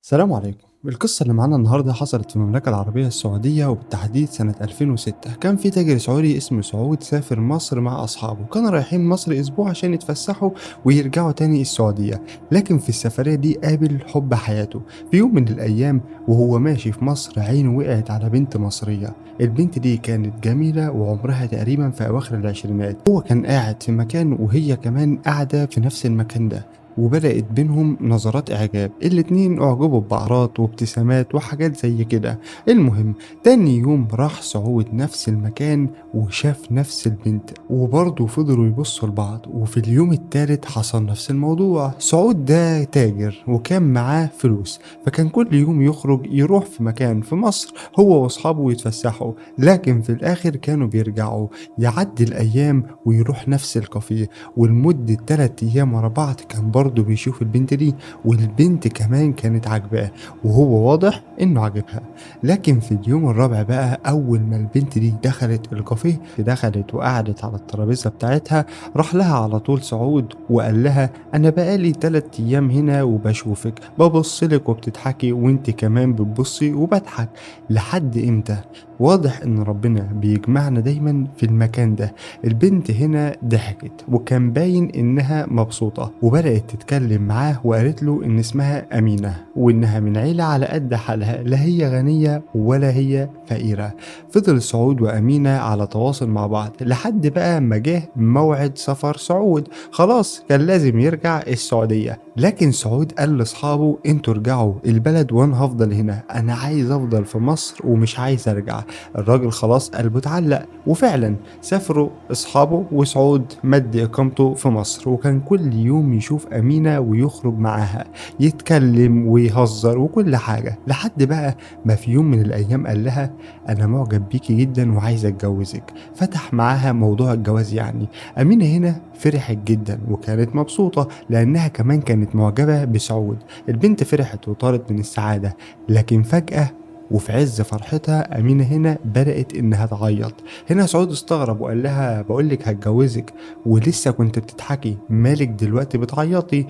السلام عليكم. القصة اللي معانا النهاردة حصلت في المملكة العربية السعودية وبالتحديد سنة 2006. كان في تاجر سعودي اسمه سعود سافر مصر مع أصحابه، كانوا رايحين مصر أسبوع عشان يتفسحوا ويرجعوا تاني السعودية. لكن في السفرية دي قابل حب حياته. في يوم من الأيام وهو ماشي في مصر عينه وقعت على بنت مصرية. البنت دي كانت جميلة وعمرها تقريبا في أواخر العشرينات. هو كان قاعد في مكان وهي كمان قاعدة في نفس المكان ده، وبدأت بينهم نظرات إعجاب. الاتنين أعجبوا ببعض وابتسامات وحاجات زي كده. المهم تاني يوم راح سعود نفس المكان وشاف نفس البنت، وبرضه فضلوا يبصوا لبعض. وفي اليوم التالت حصل نفس الموضوع. سعود ده تاجر وكان معاه فلوس، فكان كل يوم يخرج يروح في مكان في مصر هو واصحابه يتفسحوا. لكن في الآخر كانوا بيرجعوا، يعدي الأيام ويروح نفس الكافيه، ولمدة 3 أيام ورا بعض كان برضه بيشوف البنت دي، والبنت كمان كانت عاجباه وهو واضح إنه عاجبها. لكن في اليوم الرابع بقى أول ما البنت دي دخلت الكافيه، دخلت وقعدت على الترابيزة بتاعتها، راح لها على طول سعود وقال لها: أنا بقالي 3 أيام هنا وبشوفك، ببصلك وبتضحكي وانت كمان بتبصي وبضحك، لحد امتى؟ واضح إن ربنا بيجمعنا دايما في المكان ده. البنت هنا ضحكت وكان باين إنها مبسوطة، وبدأت تتكلم معاه وقالت له إن اسمها أمينة وإنها من عيلة على قد حالها، لا هي غنية ولا هي فقيرة. فضل سعود وأمينة على تواصل مع بعض لحد بقى ما جه موعد سفر سعود، خلاص كان لازم يرجع السعودية. لكن سعود قال لأصحابه: انتوا ارجعوا البلد وأنا هفضل هنا، أنا عايز أفضل في مصر ومش عايز أرجع. الراجل خلاص قلبه اتعلق، وفعلا سافروا أصحابه وسعود مد إقامته في مصر. وكان كل يوم يشوف أمينة ويخرج معاها، يتكلم ويهزر وكل حاجة، لحد بقى ما في يوم من الأيام قال لها: أنا معجب بيكي جدا وعايز أتجوزك. فتح معاها موضوع الجواز يعني. أمينة هنا فرحت جدا وكانت مبسوطة لأنها كمان كانت معجبة بسعود. البنت فرحت وطارت من السعادة. لكن فجأة وفي عز فرحتها أمينة هنا بدأت إنها تعيط. هنا سعود استغرب وقال لها: بقولك هتجوزك ولسه كنت بتضحكي، مالك دلوقتي بتعيطي؟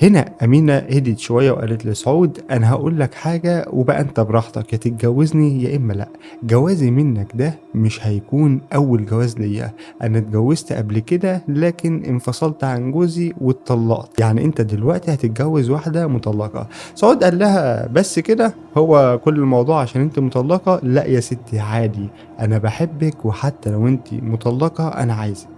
هنا أمينة هديت شوية وقالت لسعود: أنا هقول لك حاجة وبقى أنت براحتك، يا تتجوزني يا إما لأ. جوازي منك ده مش هيكون أول جواز ليا، أنا اتجوزت قبل كده لكن انفصلت عن جوزي واتطلقت، يعني أنت دلوقتي هتتجوز واحدة مطلقة. سعود قال لها: بس كده؟ هو كل الموضوع عشان أنت مطلقة؟ لأ يا ستي عادي، أنا بحبك وحتى لو أنت مطلقة أنا عايزك.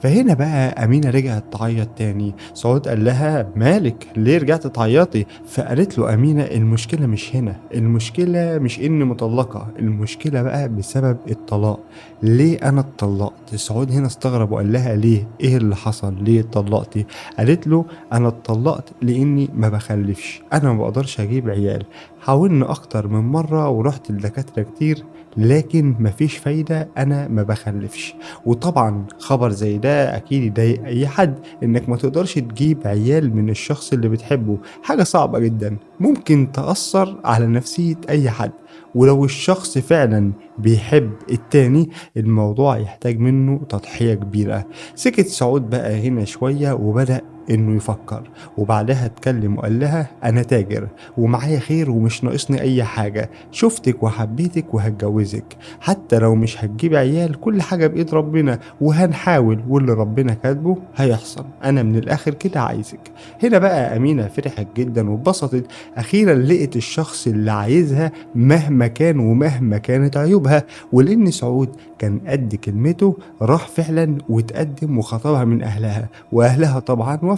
فهنا بقى أمينة رجعت تعيط تاني. سعود قال لها: مالك ليه رجعت تعيطي؟ فقالت له أمينة: المشكلة مش هنا، المشكلة مش إني مطلقة، المشكلة بقى بسبب الطلاق. ليه أنا اتطلقت؟ سعود هنا استغرب وقال لها: ليه؟ إيه اللي حصل؟ ليه اتطلقتي؟ قالت له: أنا اتطلقت لإني ما بخلفش، أنا ما بقدرش أجيب عيال، حاولنا أكتر من مرة ورحت لدكاترة كتير لكن مفيش فايدة، أنا ما بخلفش. وطبعا خبر زي ده أكيد يضايق أي حد، إنك ما تقدرش تجيب عيال من الشخص اللي بتحبه، حاجة صعبة جدا ممكن تأثر على نفسية أي حد. ولو الشخص فعلا بيحب التاني الموضوع يحتاج منه تضحية كبيرة. سكت سعود بقى هنا شوية وبدأ إنه يفكر، وبعدها اتكلم وقال لها: أنا تاجر ومعايا خير ومش ناقصني أي حاجة، شفتك وحبيتك وهتجوزك، حتى لو مش هتجيب عيال كل حاجة بإيد ربنا وهنحاول، واللي ربنا كاتبه هيحصل، أنا من الآخر كده عايزك. هنا بقى أمينة فرحت جدا واتبسطت، أخيرا لقت الشخص اللي عايزها مهما كان ومهما كانت عيوبها. ولأن سعود كان قد كلمته راح فعلا وتقدم وخطبها من أهلها، وأهلها طبعا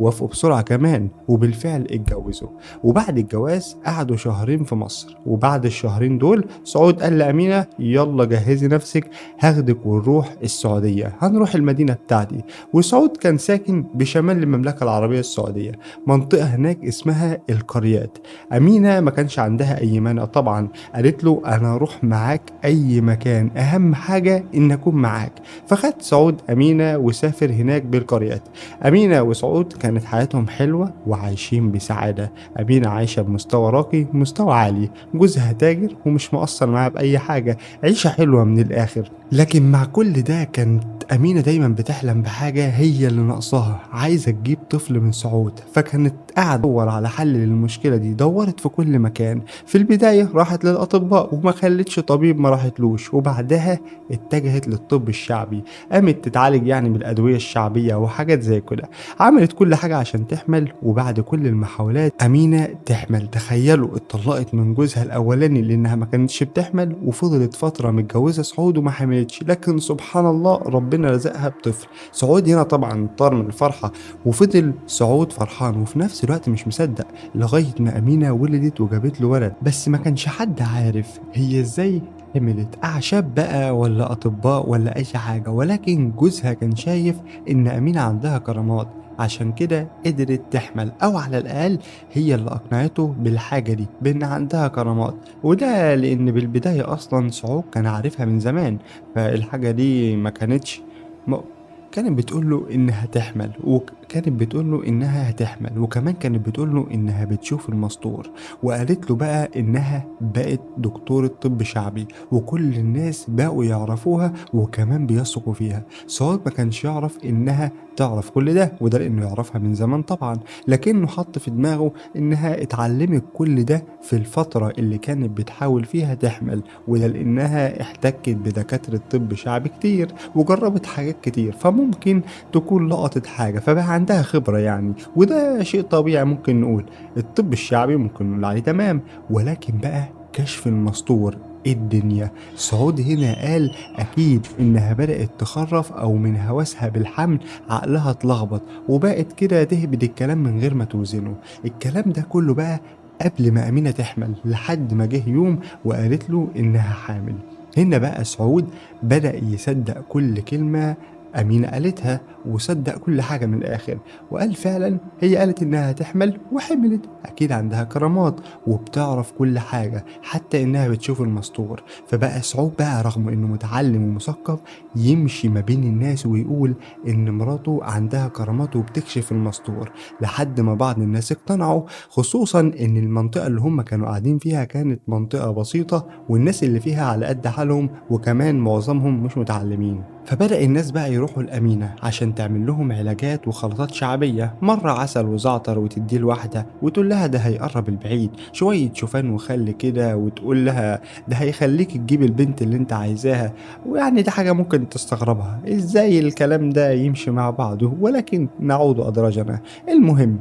وافقوا بسرعة كمان، وبالفعل اتجوزوا. وبعد الجواز قعدوا شهرين في مصر، وبعد الشهرين دول سعود قال لأمينة: يلا جهزي نفسك، هاخدك ونروح السعودية، هنروح المدينة بتاعتي. وسعود كان ساكن بشمال المملكة العربية السعودية، منطقة هناك اسمها القريات. أمينة ما كانش عندها أي مانع طبعا، قالت له: أنا أروح معاك أي مكان، أهم حاجة إن أكون معاك. فخد سعود أمينة وسافر هناك بالقريات. أمينة وسعود كانت حياتهم حلوة وعايشين بسعادة. أمينة عايشة بمستوى راقي، مستوى عالي، جوزها تاجر ومش مقصر معاها بأي حاجة، عيشة حلوة من الآخر. لكن مع كل ده كانت أمينة دايمًا بتحلم بحاجة هي اللي ناقصاها، عايزة تجيب طفل من سعود، فكانت قاعدة تدوّر على حل للمشكلة دي، دوّرت في كل مكان، في البداية راحت للأطباء وما خلّتش طبيب ما راحتلوش، وبعدها اتجهت للطب الشعبي، قامت تتعالج يعني بالأدوية الشعبية وحاجات زي كده، عملت كل حاجة عشان تحمل، وبعد كل المحاولات أمينة تحمل، تخيّلوا اتطلقت من جوزها الأولاني لإنها ما كانتش بتحمل، وفضلت فترة متجوزة سعود وما حملتش، لكن سبحان الله ربنا رزقها بطفل. سعود هنا طبعًا طار من الفرحة، وفضل سعود فرحان وفي نفس الوقت مش مصدق، لغاية ما أمينة ولدت وجابت له ولد، بس ما كانش حد عارف هي إزاي حملت، أعشاب بقى والّا أطباء والّا أي حاجة، ولكن جوزها كان شايف إن أمينة عندها كرامات، عشان كده قدرت تحمل، أو على الأقل هي اللي أقنعته بالحاجة دي، بإن عندها كرامات. وده لإن بالبداية أصلًا سعود كان عارفها من زمان، فالحاجة دي ما كانتش م كانت بتقول له إنها تحمل، كانت بتقول له إنها هتحمل، وكمان كانت بتقول له إنها بتشوف المستور، وقالت له بقى إنها بقت دكتورة طب شعبي، وكل الناس بقوا يعرفوها وكمان بيثقوا فيها. سعود ما كانش يعرف إنها تعرف كل ده، وده لإنه يعرفها من زمان طبعًا، لكنه حط في دماغه إنها اتعلمت كل ده في الفترة اللي كانت بتحاول فيها تحمل، وده لإنها احتكت بدكاترة طب شعبي كتير، وجربت حاجات كتير، فممكن تكون لقطت حاجة فبقى عندها خبرة يعني، وده شيء طبيعي ممكن نقول. الطب الشعبي ممكن نقول عليه تمام، ولكن بقى كشف المستور إيه الدنيا؟ سعود هنا قال أكيد إنها بدأت تخرف أو من هوسها بالحمل عقلها اتلخبط وبقت كده تهبد الكلام من غير ما توزنه. الكلام ده كله بقى قبل ما أمينة تحمل، لحد ما جه يوم وقالت له إنها حامل. هنا بقى سعود بدأ يصدق كل كلمة أمينة قالتها، وصدق كل حاجة من الآخر، وقال فعلا هي قالت إنها هتحمل وحملت، أكيد عندها كرامات وبتعرف كل حاجة حتى إنها بتشوف المستور. فبقى سعود بقى رغم إنه متعلم ومثقف يمشي ما بين الناس ويقول إن مراته عندها كرامات وبتكشف المستور، لحد ما بعض الناس اقتنعوا، خصوصا إن المنطقة اللي هم كانوا قاعدين فيها كانت منطقة بسيطة والناس اللي فيها على قد حالهم، وكمان معظمهم مش متعلمين. فبدأ الناس بقى يروحوا لأمينة عشان تعمل لهم علاجات وخلطات شعبية، مرة عسل وزعتر وتديه لواحدة وتقول لها ده هيقرب البعيد، شوية شوفان وخل كده وتقول لها ده هيخليك تجيب البنت اللي انت عايزاها. ويعني دي حاجة ممكن تستغربها ازاي الكلام ده يمشي مع بعضه، ولكن نعود أدراجنا. المهم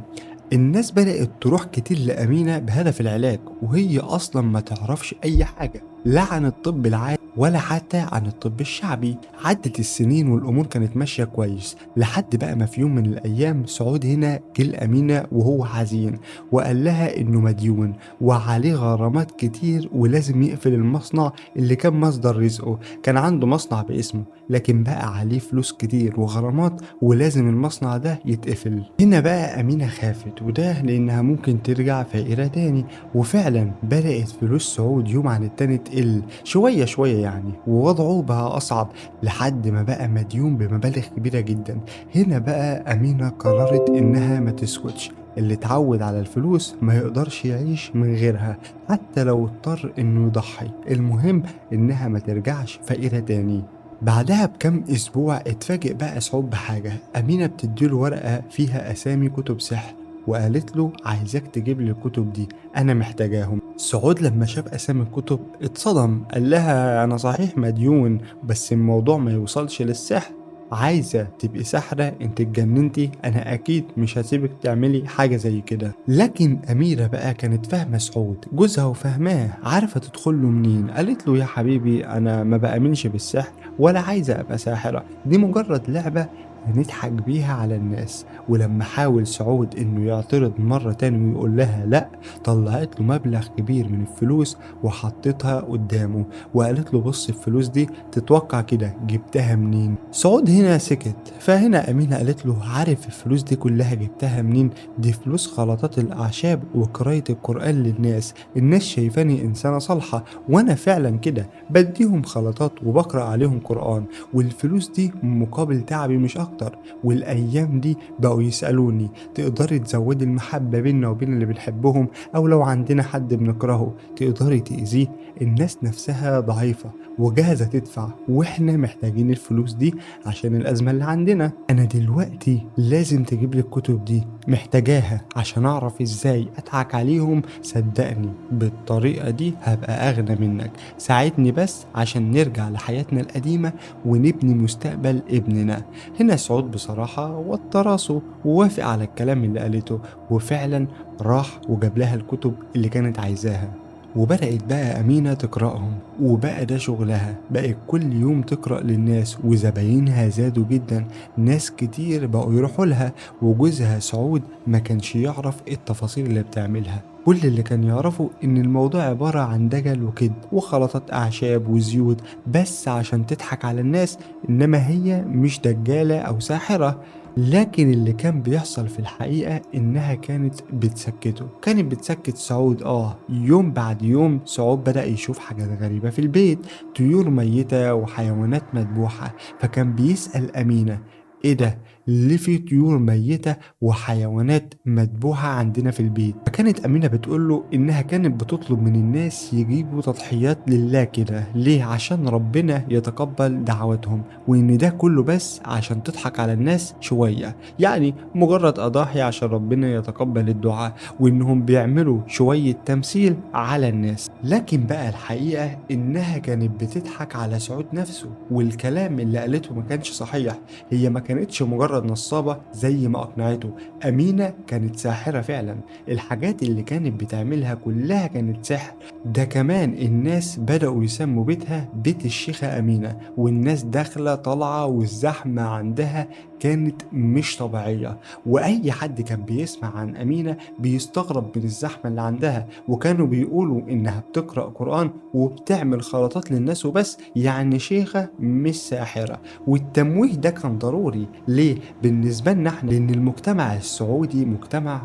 الناس بدأت تروح كتير لأمينة بهدف العلاج، وهي أصلا ما تعرفش أي حاجة لا عن الطب العادي ولا حتى عن الطب الشعبي. عدت السنين والأمور كانت ماشية كويس، لحد بقى ما في يوم من الأيام سعود هنا جه لأمينة وهو حزين، وقال لها إنه مديون وعليه غرامات كتير ولازم يقفل المصنع اللي كان مصدر رزقه. كان عنده مصنع باسمه لكن بقى عليه فلوس كتير وغرامات ولازم المصنع ده يتقفل. هنا بقى أمينة خافت، وده لأنها ممكن ترجع فقيرة تاني، وفعلا بدأت فلوس سعود يوم عن التاني تقل شوية شوية يعني، ووضعه بقى أصعب لحد ما بقى مديون بمبالغ كبيرة جدا. هنا بقى أمينة قررت إنها ما تسكتش، اللي اتعود على الفلوس ما يقدرش يعيش من غيرها حتى لو اضطر إنه يضحي، المهم إنها ما ترجعش فقيرة تاني. بعدها بكم أسبوع اتفاجئ بقى سعود بحاجة، أمينة بتديله ورقة فيها أسامي كتب سحر، وقالت له عايزاك تجيب لي الكتب دي أنا محتاجاهم. سعود لما شاف أسامي الكتب اتصدم، قال لها أنا صحيح مديون بس الموضوع ما يوصلش للسحر، عايزة تبقي ساحرة انت اتجننتي، انا اكيد مش هسيبك تعملي حاجة زي كده. لكن اميرة بقى كانت فاهمة سعود جوزها وفاهماه، عارفة تدخله منين، قالت له يا حبيبي انا ما بأمنش بالسحر ولا عايزة ابقى ساحرة، دي مجرد لعبة هنضحك بيها على الناس. ولما حاول سعود انه يعترض مرة تاني ويقول لها لا، طلعت له مبلغ كبير من الفلوس وحطتها قدامه، وقالت له بص الفلوس دي تتوقع كده جبتها منين؟ سعود هنا سكت، فهنا أمينة قالت له عارف الفلوس دي كلها جبتها منين؟ دي فلوس خلطات الأعشاب وقراية القرآن للناس، الناس شايفاني إنسانة صالحة وأنا فعلا كده بديهم خلطات وبقرأ عليهم قرآن، والفلوس دي مقابل تعبي مش أكتر. أكتر. والأيام دي بقوا يسألوني تقدري تزودي المحبة بيننا وبين اللي بنحبهم، أو لو عندنا حد بنكرهه تقدري تأذيه. الناس نفسها ضعيفة وجاهزة تدفع، واحنا محتاجين الفلوس دي عشان الأزمة اللي عندنا. أنا دلوقتي لازم تجيب لي الكتب دي، محتاجاها عشان أعرف إزاي أضحك عليهم. صدقني بالطريقة دي هبقى أغنى منك. ساعدني بس عشان نرجع لحياتنا القديمة ونبني مستقبل ابننا. هنا سعود بصراحة وطى راسه ووافق على الكلام اللي قالته، وفعلا راح وجاب لها الكتب اللي كانت عايزاها. وبدأت بقى أمينة تقرأهم، وبقى ده شغلها، بقت كل يوم تقرأ للناس وزباينها زادوا جدا. ناس كتير بقوا يروحوا لها، وجوزها سعود ما كانش يعرف إيه التفاصيل اللي بتعملها. كل اللي كان يعرفه إن الموضوع عبارة عن دجل وكده وخلطات أعشاب وزيوت بس عشان تضحك على الناس، إنما هي مش دجالة أو ساحرة. لكن اللي كان بيحصل في الحقيقة إنها كانت بتسكته، كانت بتسكت سعود. يوم بعد يوم سعود بدأ يشوف حاجات غريبة في البيت، طيور ميتة وحيوانات مذبوحة. فكان بيسأل أمينة: إيه ده؟ ليه في طيور ميتة وحيوانات مذبوحة عندنا في البيت؟ فكانت أمينة بتقوله إنها كانت بتطلب من الناس يجيبوا تضحيات لله كده. ليه؟ عشان ربنا يتقبل دعواتهم، وإن ده كله بس عشان تضحك على الناس شوية، يعني مجرد أضاحي عشان ربنا يتقبل الدعاء، وإنهم بيعملوا شوية تمثيل على الناس. لكن بقى الحقيقة إنها كانت بتضحك على سعود نفسه، والكلام اللي قالته ما كانش صحيح. هي ما كانتش مجرد نصابة زي ما أقنعته، أمينة كانت ساحرة فعلا. الحاجات اللي كانت بتعملها كلها كانت سحر. ده كمان الناس بدأوا يسموا بيتها بيت الشيخة أمينة، والناس داخلة طالعة والزحمة عندها كانت مش طبيعية. وأي حد كان بيسمع عن أمينة بيستغرب من الزحمة اللي عندها، وكانوا بيقولوا إنها بتقرأ قرآن وبتعمل خلطات للناس وبس، يعني شيخة مش ساحرة. والتمويه ده كان ضروري ليه؟ بالنسبة لنا احنا، لأن المجتمع السعودي مجتمع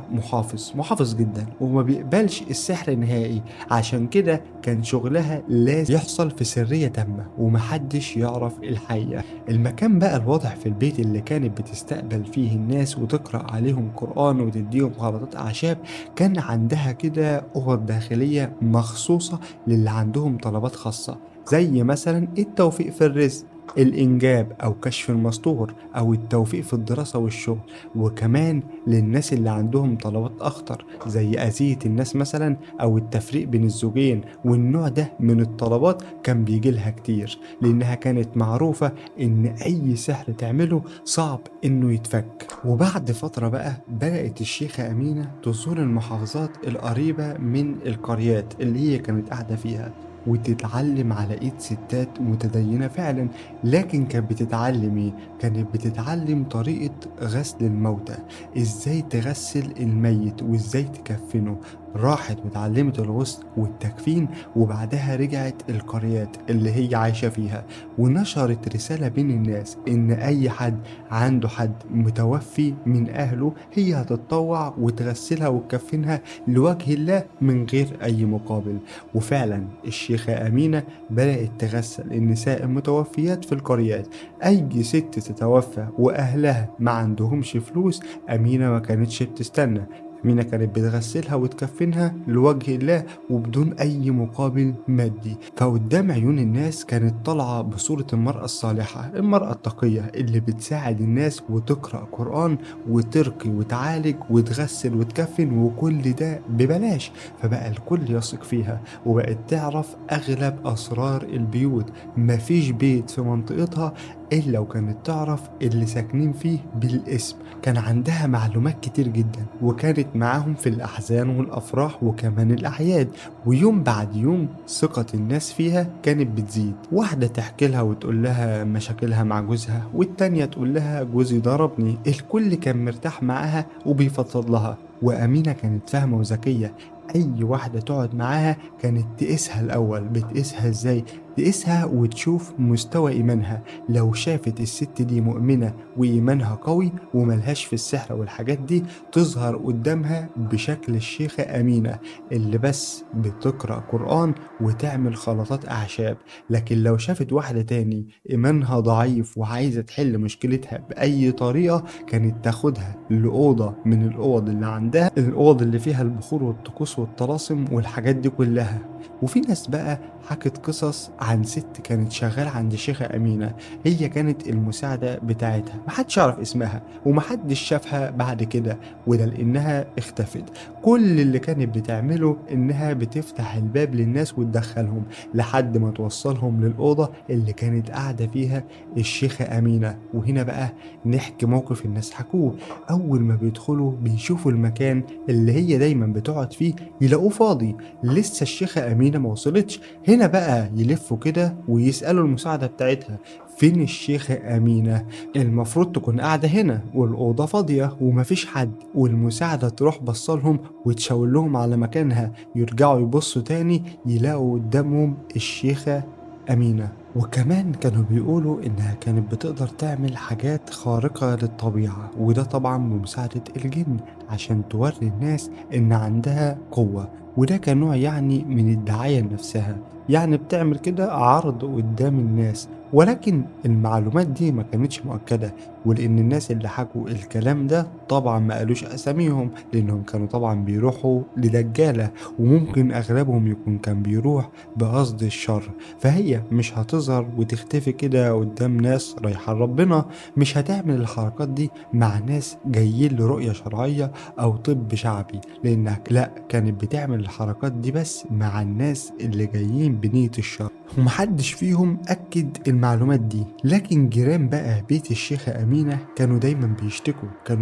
محافظ جدا وما بيقبلش السحر نهائي. عشان كده كان شغلها لازم يحصل في سرية تامة ومحدش يعرف الحقيقة. المكان بقى الواضح في البيت اللي كانت بتستقبل فيه الناس وتقرأ عليهم قرآن وتديهم خلطات أعشاب، كان عندها كده أوض داخلية مخصوصة للي عندهم طلبات خاصة، زي مثلا التوفيق في الرزق، الإنجاب أو كشف المستور، أو التوفيق في الدراسة والشغل. وكمان للناس اللي عندهم طلبات أخطر زي أذية الناس مثلا، أو التفريق بين الزوجين. والنوع ده من الطلبات كان بيجيلها كتير، لأنها كانت معروفة إن أي سحر تعمله صعب إنه يتفك. وبعد فترة بقى بدأت الشيخة أمينة تزور المحافظات القريبة من القريات اللي هي كانت قاعدة فيها، وتتعلم على ايد ستات متدينة فعلا. لكن كانت بتتعلم ايه؟ كانت بتتعلم طريقة غسل الموتى، ازاي تغسل الميت وازاي تكفنه. راحت وتعلمت الغسل والتكفين، وبعدها رجعت القريات اللي هي عايشة فيها، ونشرت رسالة بين الناس ان اي حد عنده حد متوفي من اهله هي هتتطوع وتغسلها وتكفنها لوجه الله من غير اي مقابل. وفعلا الشيخة أمينة بدأت تغسل النساء المتوفيات في القريات. أي ست تتوفى وأهلها ما عندهمش فلوس، أمينة ما كانتش بتستنى، أمينة كانت بتغسلها وتكفنها لوجه الله وبدون أي مقابل مادي. فقدام عيون الناس كانت طالعة بصورة المرأة الصالحة، المرأة التقية اللي بتساعد الناس وتقرأ قرآن وترقي وتعالج وتغسل وتكفن، وكل ده ببلاش. فبقى الكل يثق فيها، وبقت تعرف أغلب أسرار البيوت. مفيش بيت في منطقتها إلا وكانت تعرف اللي ساكنين فيه بالاسم. كان عندها معلومات كتير جدا، وكانت معاهم في الأحزان والأفراح وكمان الأعياد. ويوم بعد يوم ثقة الناس فيها كانت بتزيد. واحدة تحكي لها وتقول لها مشاكلها مع جوزها، والتانية تقول لها جوزي ضربني. الكل كان مرتاح معاها وبيفضفض لها. وأمينة كانت فاهمة وذكية، أي واحدة تقعد معاها كانت تقيسها الأول. بتقيسها إزاي؟ تقيسها وتشوف مستوى إيمانها. لو شافت الست دي مؤمنة وإيمانها قوي وملهاش في السحر والحاجات دي، تظهر قدامها بشكل الشيخة أمينة اللي بس بتقرأ قرآن وتعمل خلطات أعشاب. لكن لو شافت واحدة تاني إيمانها ضعيف وعايزة تحل مشكلتها بأي طريقة، كانت تاخدها لأوضة من الأوض اللي عندها، الأوض اللي فيها البخور والطقوس والطلاسم والحاجات دي كلها. وفي ناس بقى حكت قصص عن ست كانت شغالة عند الشيخة أمينة، هي كانت المساعدة بتاعتها، محدش يعرف اسمها ومحدش شافها بعد كده، وده لأنها اختفت. كل اللي كانت بتعمله إنها بتفتح الباب للناس وتدخلهم لحد ما توصلهم للأوضة اللي كانت قاعدة فيها الشيخة أمينة. وهنا بقى نحكي موقف الناس حكوه. أول ما بيدخلوا بيشوفوا المكان اللي هي دايما بتقعد فيه يلاقوه فاضي، لسه الشيخة أمينة ما وصلتش. هنا بقى يلفوا كده ويسألوا المساعدة بتاعتها: فين الشيخة أمينة؟ المفروض تكون قاعدة هنا والأوضة فاضية ومفيش حد. والمساعدة تروح بصلهم وتشاور لهم على مكانها، يرجعوا يبصوا تاني يلاقوا قدامهم الشيخة أمينة. وكمان كانوا بيقولوا إنها كانت بتقدر تعمل حاجات خارقة للطبيعة، وده طبعا بمساعدة الجن عشان توري الناس إن عندها قوة. وده كان نوع يعني من الدعاية لنفسها، يعني بتعمل كده عرض قدام الناس. ولكن المعلومات دي ما كانتش مؤكدة، ولأن الناس اللي حكوا الكلام ده طبعا ما قالوش أساميهم، لأنهم كانوا طبعا بيروحوا لدجالة، وممكن أغلبهم يكون كان بيروح بقصد الشر. فهي مش هتظهر وتختفي كده قدام ناس رايحة لربنا، مش هتعمل الحركات دي مع ناس جايين لرؤية شرعية أو طب شعبي، لأنها لأ، كانت بتعمل الحركات دي بس مع الناس اللي جايين بنية الشر، ومحدش فيهم أكد المعلومات دي. لكن جيران بقى بيت الشيخة أمينة كانوا دايما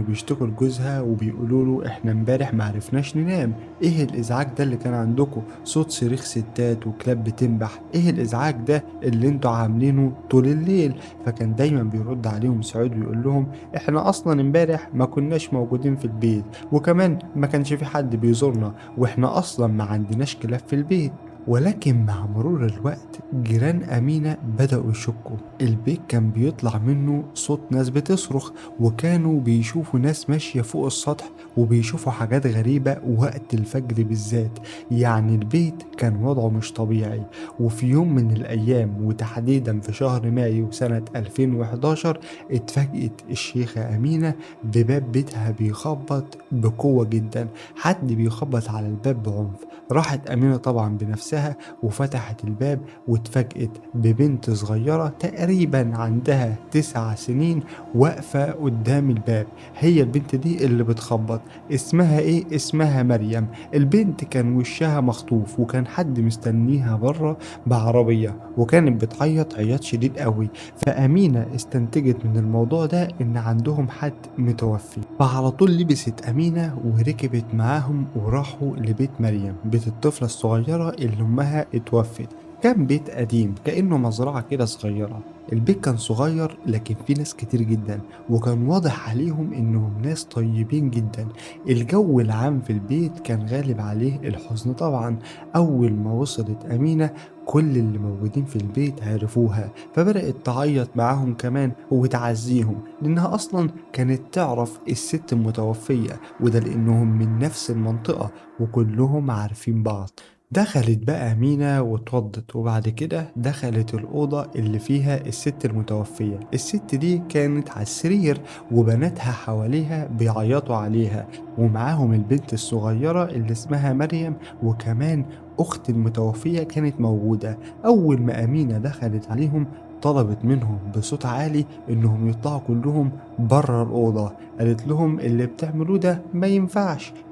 بيشتكوا لجوزها وبيقولوا له: احنا امبارح معرفناش ننام، ايه الازعاج ده اللي كان عندكم؟ صوت صريخ ستات وكلاب بتنبح، ايه الازعاج ده اللي انتوا عاملينه طول الليل؟ فكان دايما بيرد عليهم سعود ويقول لهم: احنا اصلا امبارح ما كناش موجودين في البيت، وكمان ما كانش في حد بيزورنا، واحنا اصلا ما عندناش كلاب في البيت. ولكن مع مرور الوقت جيران أمينة بدأوا يشكوا، البيت كان بيطلع منه صوت ناس بتصرخ، وكانوا بيشوفوا ناس ماشية فوق السطح، وبيشوفوا حاجات غريبة وقت الفجر بالذات. يعني البيت كان وضعه مش طبيعي. وفي يوم من الأيام وتحديدا في شهر مايو سنة 2011 اتفاجئت الشيخة أمينة بباب بيتها بيخبط بقوة جدا، حد بيخبط على الباب بعنف. راحت أمينة طبعا بنفسها وفتحت الباب، واتفاجئت ببنت صغيرة تقريبا عندها 9 سنين واقفة قدام الباب. هي البنت دي اللي بتخبط. اسمها ايه؟ اسمها مريم. البنت كان وشها مخطوف، وكان حد مستنيها بره بعربية، وكانت بتعيط عياط شديد قوي. فأمينة استنتجت من الموضوع ده إن عندهم حد متوفي، فعلى طول لبست أمينة وركبت معاهم وراحوا لبيت مريم، بيت الطفلة الصغيرة اللي أمها اتوفت. كان بيت قديم كأنه مزرعة كده صغيرة. البيت كان صغير لكن فيه ناس كتير جدا، وكان واضح عليهم إنهم ناس طيبين جدا. الجو العام في البيت كان غالب عليه الحزن طبعا. أول ما وصلت أمينة كل اللي موجودين في البيت عرفوها، فبدأت تعيط معاهم كمان وتعزيهم، لأنها أصلا كانت تعرف الست المتوفية، وده لأنهم من نفس المنطقة وكلهم عارفين بعض. دخلت بقى مينا واتوضت، وبعد كده دخلت الأوضة اللي فيها الست المتوفية. الست دي كانت على السرير وبناتها حواليها بيعيطوا عليها، ومعاهم البنت الصغيرة اللي اسمها مريم، وكمان أخت المتوفية كانت موجودة. أول ما أمينة دخلت عليهم طلبت منهم بصوت عالي إنهم يطلعوا كلهم بره الأوضة. قالت لهم: اللي بتعملوه ده ما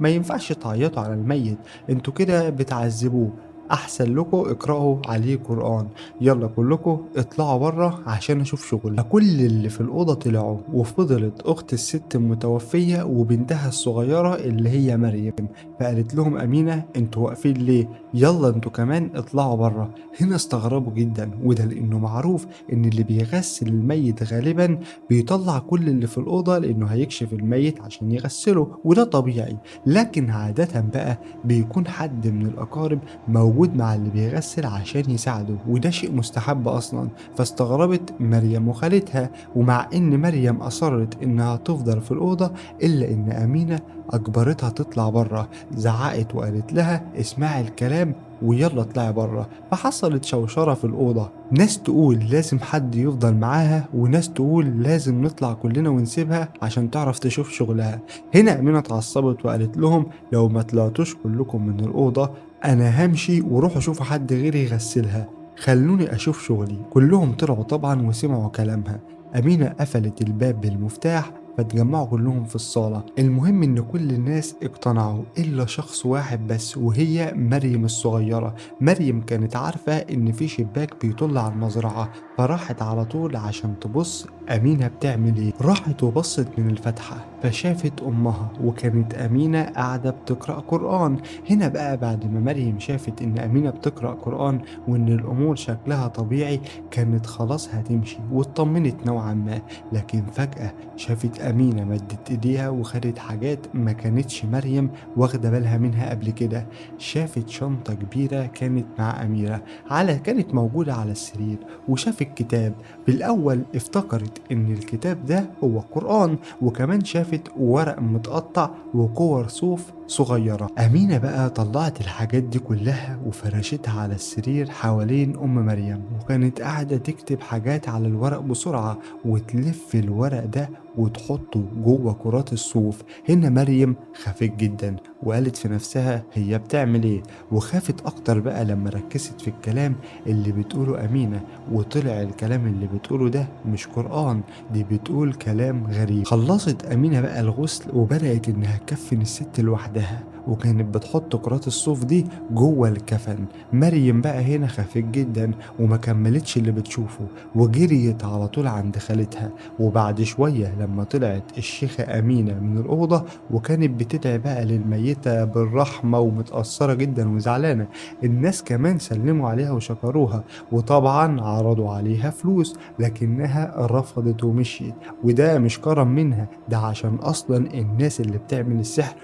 ينفعش تعيطوا على الميت، انتوا كده بتعذبوه، احسن لكم اقرأوا عليه قرآن، يلا كلكم اطلعوا بره عشان اشوف شغلي. فكل اللي في الأوضة طلعوا، وفضلت اخت الست المتوفية وبنتها الصغيرة اللي هي مريم. فقالت لهم أمينة: انتوا واقفين ليه؟ يلا انتوا كمان اطلعوا بره. هنا استغربوا جدا، وده لانه معروف ان اللي بيغسل الميت غالبا بيطلع كل اللي في الأوضة، لأنه هيكشف الميت عشان يغسله، وده طبيعي. لكن عادة بقى بيكون حد من الأقارب موجود موجود مع اللي بيغسل عشان يساعده، وده شيء مستحب أصلا. فاستغربت مريم وخالتها، ومع إن مريم أصرت إنها تفضل في الأوضة إلا إن أمينة أجبرتها تطلع بره، زعقت وقالت لها اسمعي الكلام ويلا اطلعي بره. فحصلت شوشرة في الأوضة، ناس تقول لازم حد يفضل معاها، وناس تقول لازم نطلع كلنا ونسيبها عشان تعرف تشوف شغلها. هنا أمينة اتعصبت وقالت لهم لو ما طلعتوش كلكم من الأوضة أنا همشي وروحوا شوفوا حد غيري يغسلها، خلوني أشوف شغلي. كلهم طلعوا طبعا وسمعوا كلامها. أمينة قفلت الباب بالمفتاح، فاتجمعوا كلهم في الصالة. المهم إن كل الناس اقتنعوا إلا شخص واحد بس، وهي مريم الصغيرة. مريم كانت عارفة إن في شباك بيطل على المزرعة، فراحت على طول عشان تبص أمينة بتعمل إيه. راحت وبصت من الفتحة فشافت أمها، وكانت أمينة قاعدة بتقرأ قرآن. هنا بقى بعد ما مريم شافت إن أمينة بتقرأ قرآن وإن الأمور شكلها طبيعي، كانت خلاص هتمشي واطمنت نوعا ما. لكن فجأة شافت أمينة مدت إيديها وخدت حاجات ما كانتش مريم واخدة بالها منها قبل كده. شافت شنطة كبيرة كانت مع أميرة، كانت موجودة على السرير، وشافت كتاب. في الأول افتكرت إن الكتاب ده هو قرآن، وكمان شافت ورق متقطع وكور صوف صغيرة. أمينة بقى طلعت الحاجات دي كلها وفرشتها على السرير حوالين أم مريم، وكانت قاعدة تكتب حاجات على الورق بسرعة وتلف الورق ده وتحطه جوه كرات الصوف. هنا مريم خافت جدا وقالت في نفسها هي بتعمل ايه، وخافت اكتر بقى لما ركزت في الكلام اللي بتقوله أمينة، وطلع الكلام اللي بتقوله ده مش قرآن، دي بتقول كلام غريب. خلصت أمينة بقى الغسل وبدأت إنها تكفن الست لوحدها، وكانت بتحط كرات الصوف دي جوه الكفن. مريم بقى هنا خافت جدا وما كملتش اللي بتشوفه، وجريت على طول عند خالتها. وبعد شوية لما طلعت الشيخة أمينة من الأوضة وكانت بتدعي بقى للميتة بالرحمة ومتأثرة جدا وزعلانة، الناس كمان سلموا عليها وشكروها، وطبعا عرضوا عليها فلوس لكنها رفضت ومشيت. وده مش كرم منها، ده عشان أصلا الناس اللي بتعمل السحر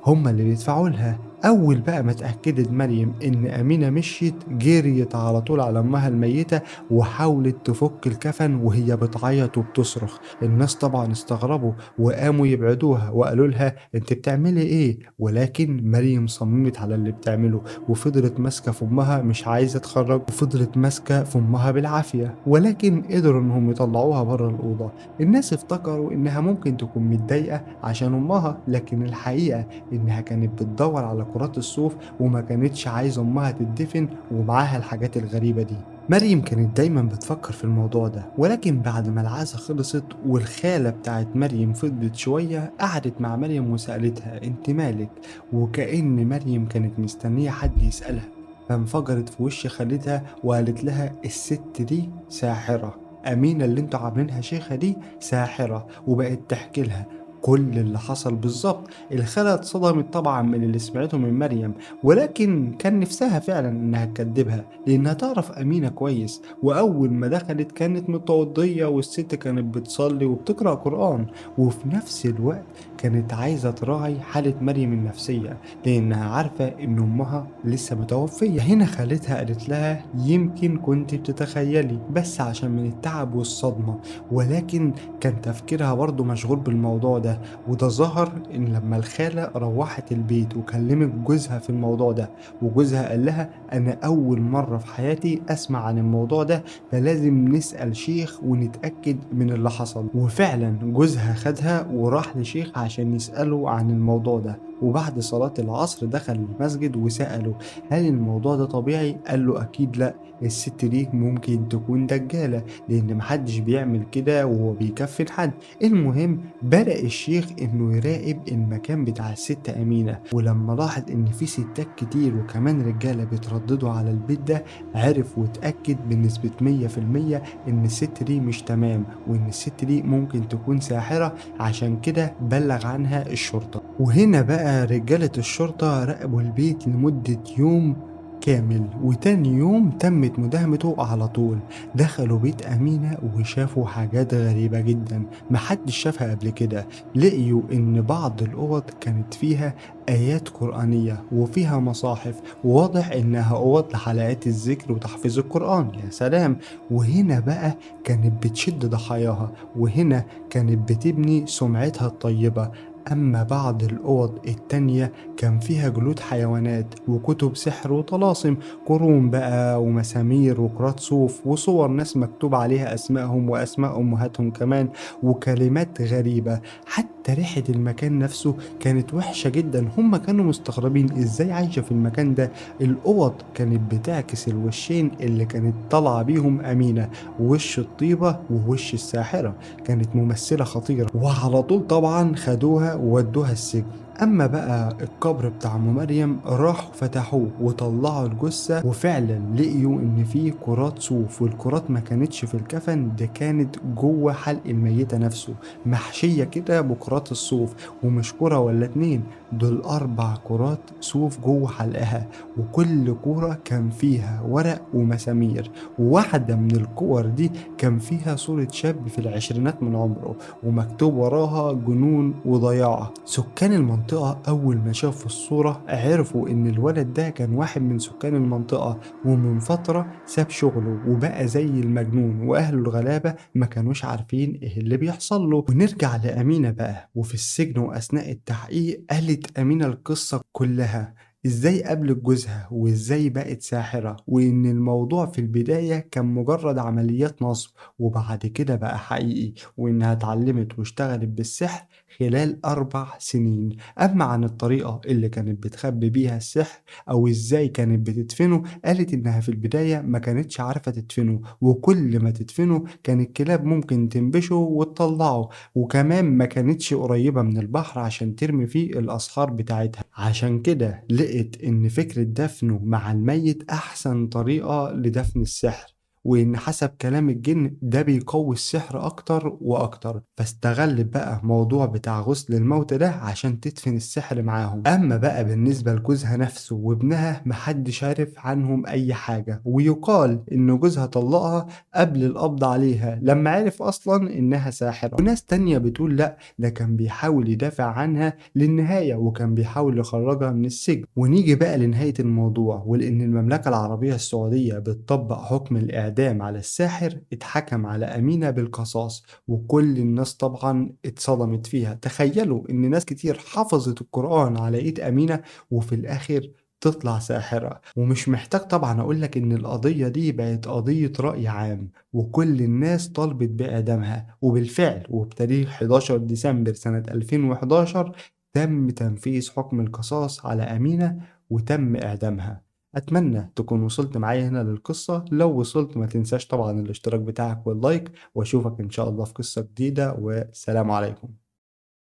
هم اللي بيدفعوا لها. أول بقى ما اتأكدت مريم إن أمينة مشيت، جريت على طول على أمها الميتة وحاولت تفك الكفن وهي بتعيط وبتصرخ. الناس طبعا استغربوا وقاموا يبعدوها وقالوا لها انت بتعملي ايه، ولكن مريم صممت على اللي بتعمله وفضلت ماسكة في أمها مش عايزة تخرج، وفضلت ماسكة في أمها بالعافية، ولكن قدروا إنهم يطلعوها بره الأوضة. الناس افتكروا إنها ممكن تكون متضايقة عشان أمها، لكن الحقيقة إنها كانت بتدور على كرات الصوف وما كانتش عايزة أمها تدفن ومعاها الحاجات الغريبة دي. مريم كانت دايما بتفكر في الموضوع ده، ولكن بعد ما العزا خلصت والخالة بتاعت مريم فضلت شوية، قعدت مع مريم وسألتها انت مالك، وكأن مريم كانت مستنية حد يسألها، فانفجرت في وش خالتها وقالت لها الست دي ساحرة، أمينة اللي انتوا عاملينها شيخة دي ساحرة، وبقت تحكي لها كل اللي حصل بالظبط. الخالة اتصدمت طبعا من اللي سمعته من مريم، ولكن كان نفسها فعلا انها تكدبها لانها تعرف أمينة كويس، واول ما دخلت كانت متوضية والست كانت بتصلي وبتقرأ قرآن، وفي نفس الوقت كانت عايزة تراعي حالة مريم النفسية لانها عارفة ان امها لسه متوفية. هنا خالتها قالت لها يمكن كنت بتتخيلي بس عشان من التعب والصدمة، ولكن كان تفكيرها برضه مشغول بالموضوع ده. وده ظهر ان لما الخالة روحت البيت وكلمت جوزها في الموضوع ده، وجوزها قال لها انا اول مرة في حياتي اسمع عن الموضوع ده، فلازم نسأل شيخ ونتأكد من اللي حصل. وفعلا جوزها خدها وراح لشيخ عشان يسأله عن الموضوع ده، وبعد صلاة العصر دخل المسجد وسأله هل الموضوع ده طبيعي؟ قال له أكيد لأ، الست دي ممكن تكون دجالة لأن محدش بيعمل كده وهو بيكفن حد. المهم بدأ الشيخ إنه يراقب المكان بتاع الست أمينة، ولما لاحظ إن في ستات كتير وكمان رجالة بيترددوا على البيت ده، عرف واتأكد بنسبة 100% إن الست دي مش تمام، وإن الست دي ممكن تكون ساحرة، عشان كده بلغ عنها الشرطة. وهنا بقى رجالة الشرطة راقبوا البيت لمدة يوم كامل، وتاني يوم تمت مداهمته على طول. دخلوا بيت أمينة وشافوا حاجات غريبة جدا محدش شافها قبل كده. لقيوا إن بعض الأوض كانت فيها آيات قرآنية وفيها مصاحف، وواضح إنها أوض لحلقات الذكر وتحفيظ القرآن. يا سلام! وهنا بقى كانت بتشد ضحاياها، وهنا كانت بتبني سمعتها الطيبة. أما بعض الأوض التانية كان فيها جلود حيوانات وكتب سحر وطلاسم، قرون بقى ومسامير وكرات صوف وصور ناس مكتوب عليها أسمائهم وأسماء أمهاتهم كمان، وكلمات غريبة. حتى ريحة المكان نفسه كانت وحشة جدا. هم كانوا مستغربين ازاي عايشة في المكان ده. الأوض كانت بتعكس الوشين اللي كانت طالعة بيهم أمينة، وش الطيبة ووش الساحرة. كانت ممثلة خطيرة، وعلى طول طبعا خدوها وودوها السجن. أما بقى القبر بتاع أم مريم، راحوا فتحوه وطلعوا الجثة، وفعلا لقيوا إن فيه كرات صوف، والكرات ما كانتش في الكفن، ده كانت جوه حلق الميتة نفسه، محشية كده بكرات الصوف. ومش كرة ولا اتنين، دول 4 كرات صوف جوه حلقها، وكل كورة كان فيها ورق ومسامير. وواحدة من الكور دي كان فيها صورة شاب في العشرينات من عمره، ومكتوب وراها جنون وضياع. سكان المنطقة أول ما شافوا الصورة عرفوا إن الولد ده كان واحد من سكان المنطقة، ومن فترة ساب شغله وبقى زي المجنون، وأهله الغلابة ما كانوش عارفين إيه اللي بيحصل له. ونرجع لأمينة بقى، وفي السجن وأثناء التحقيق قالت أمينة القصة كلها، ازاي قابلت جوزها وازاي بقت ساحرة، وان الموضوع في البداية كان مجرد عمليات نصب، وبعد كده بقى حقيقي، وانها اتعلمت واشتغلت بالسحر خلال 4 سنين. اما عن الطريقة اللي كانت بتخبي بيها السحر او ازاي كانت بتدفنه، قالت انها في البداية ما كانتش عارفة تدفنه، وكل ما تدفنه كان الكلاب ممكن تنبشه وتطلعه، وكمان ما كانتش قريبة من البحر عشان ترمي فيه الأسحار بتاعتها. عشان كده لقيت إن فكرة دفنه مع الميت أحسن طريقة لدفن السحر، وإن حسب كلام الجن ده بيقوي السحر أكتر وأكتر، فاستغلت بقى موضوع بتاع غسل الموت ده عشان تدفن السحر معاهم. أما بقى بالنسبة لجوزها نفسه وابنها، محدش عارف عنهم أي حاجة، ويقال إن جوزها طلقها قبل القبض عليها لما عرف أصلا إنها ساحرة. وناس تانية بتقول لأ، ده كان بيحاول يدافع عنها للنهاية، وكان بيحاول يخرجها من السجن. ونيجي بقى لنهاية الموضوع، ولأن المملكة العربية السعودية بتطبق حكم الإعدام على الساحر، اتحكم على أمينة بالقصاص. وكل الناس طبعا اتصدمت فيها. تخيلوا إن ناس كتير حفظت القرآن على إيد أمينة، وفي الآخر تطلع ساحرة. ومش محتاج طبعا أقولك إن القضية دي بقت قضية رأي عام، وكل الناس طالبت بإعدامها. وبالفعل وبتاريخ 11 ديسمبر سنة 2011 تم تنفيذ حكم القصاص على أمينة وتم إعدامها. أتمنى تكون وصلت معايا هنا للقصة. لو وصلت ما تنساش طبعا الاشتراك بتاعك واللايك، وأشوفك إن شاء الله في قصة جديدة، والسلام عليكم.